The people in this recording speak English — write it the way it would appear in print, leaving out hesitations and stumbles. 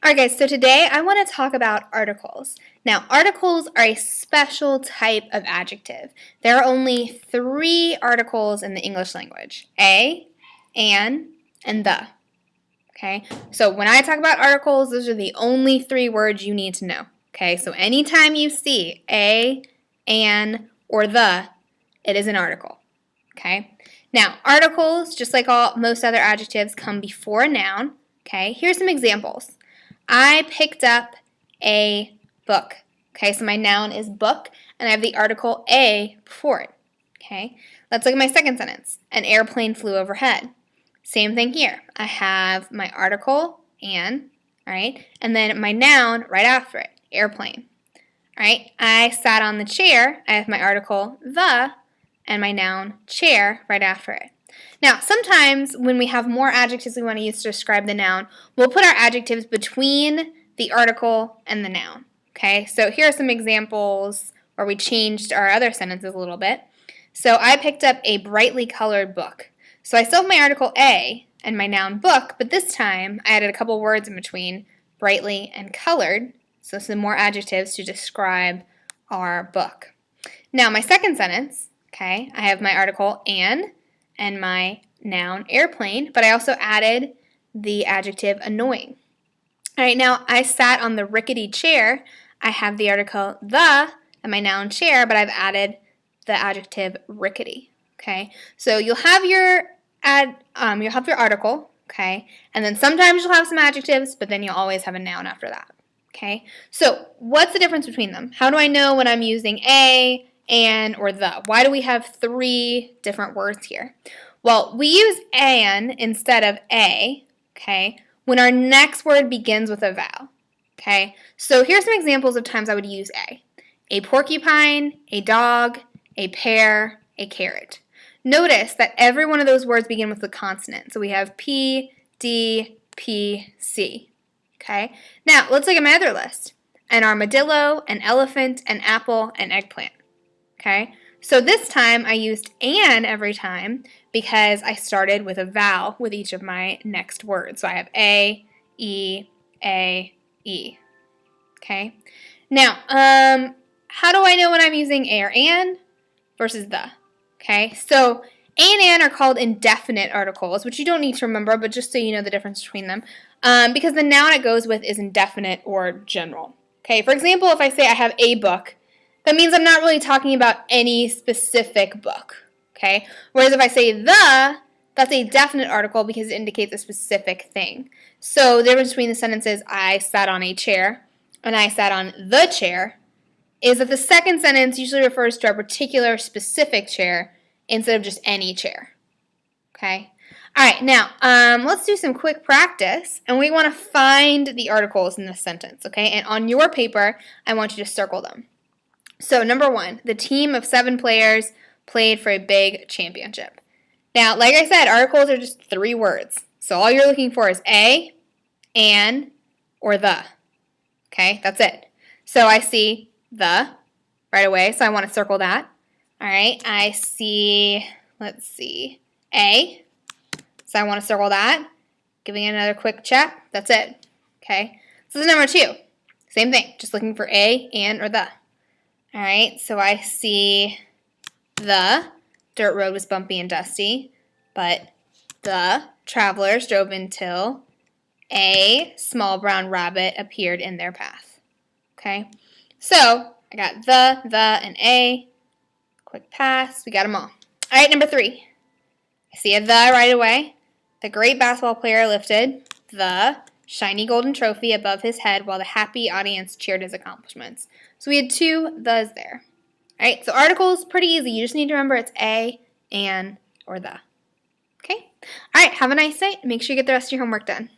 Alright guys, so today I want to talk about articles. Now, articles are a special type of adjective. There are only 3 articles in the English language: a, an, and the. Okay, so when I talk about articles, those are the only 3 words you need to know. Okay, so anytime you see a, an, or the, it is an article. Okay, now articles, just like most other adjectives, come before a noun. Okay, here's some examples. I picked up a book. Okay, so my noun is book, and I have the article a before it. Okay, let's look at my second sentence. An airplane flew overhead. Same thing here. I have my article, an, right, and then my noun right after it, airplane. Right, I sat on the chair. I have my article, the, and my noun, chair, right after it. Now, sometimes when we have more adjectives we want to use to describe the noun, we'll put our adjectives between the article and the noun. Okay, so here are some examples where we changed our other sentences a little bit. So I picked up a brightly colored book. So I still have my article a and my noun book, but this time I added a couple words in between, brightly and colored, so some more adjectives to describe our book. Now, my second sentence, okay, I have my article an and my noun airplane, but I also added the adjective annoying. All right, now I sat on the rickety chair. I have the article the and my noun chair, but I've added the adjective rickety. Okay, so you'll have your article, okay, and then sometimes you'll have some adjectives, but then you'll always have a noun after that. Okay, so what's the difference between them? How do I know when I'm using a, an, or the? Why do we have 3 different words here? Well, we use an instead of a, okay, when our next word begins with a vowel. Okay, so here's some examples of times I would use a. A porcupine, a dog, a pear, a carrot. Notice that every one of those words begin with a consonant. So we have P, D, P, C. Okay, now let's look at my other list. An armadillo, an elephant, an apple, an eggplant. Okay, so this time I used an every time because I started with a vowel with each of my next words. So I have a, e, e. Okay, now how do I know when I'm using a or an versus the? Okay, so a and an are called indefinite articles, which you don't need to remember, but just so you know the difference between them, because the noun it goes with is indefinite or general. Okay, for example, if I say I have a book, that means I'm not really talking about any specific book. Okay, whereas if I say the, that's a definite article because it indicates a specific thing. So the difference between the sentences I sat on a chair and I sat on the chair is that the second sentence usually refers to a particular specific chair instead of just any chair. Okay? Alright, now let's do some quick practice, and we want to find the articles in this sentence, okay? And on your paper, I want you to circle them. So number 1, the team of 7 players played for a big championship. Now, like I said, articles are just 3 words. So all you're looking for is a, an, or the. Okay, that's it. So I see the right away, so I want to circle that. All right, I see, let's see, a, so I want to circle that. Giving it another quick check, that's it. Okay, so this is number 2. Same thing, just looking for a, an, or the. All right, so I see the dirt road was bumpy and dusty, but the travelers drove until a small brown rabbit appeared in their path. Okay, so I got the, and a. Quick pass, we got them all. All right, number 3. I see a the right away. The great basketball player lifted the shiny golden trophy above his head while the happy audience cheered his accomplishments. So we had 2 thes there. All right, so articles, pretty easy. You just need to remember it's a, an, or the. Okay? All right, have a nice night. Make sure you get the rest of your homework done.